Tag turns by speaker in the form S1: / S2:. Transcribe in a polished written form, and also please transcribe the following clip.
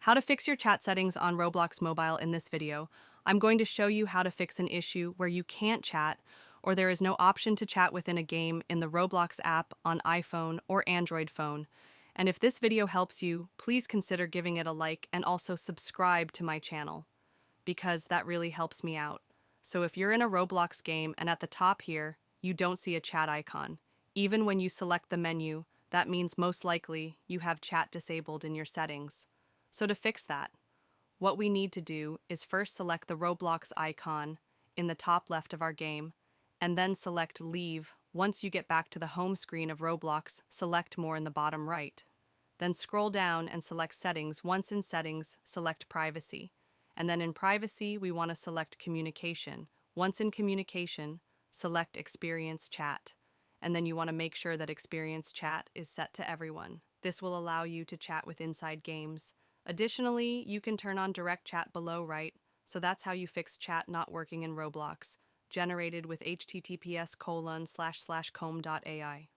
S1: How to fix your chat settings on Roblox Mobile. In this video, I'm going to show you how to fix an issue where you can't chat or there is no option to chat within a game in the Roblox app on iPhone or Android phone. And if this video helps you, please consider giving it a like and also subscribe to my channel, because that really helps me out. So if you're in a Roblox game and at the top here, you don't see a chat icon, even when you select the menu, that means most likely you have chat disabled in your settings. So to fix that, what we need to do is first select the Roblox icon in the top left of our game, and then select Leave. Once you get back to the home screen of Roblox, select More in the bottom right. Then scroll down and select Settings. Once in Settings, select Privacy. And then in Privacy, we want to select Communication. Once in Communication, select Experience Chat. And then you want to make sure that Experience Chat is set to everyone. This will allow you to chat with inside games. Additionally, you can turn on direct chat below right, so that's how you fix chat not working in Roblox, generated with https://com.ai.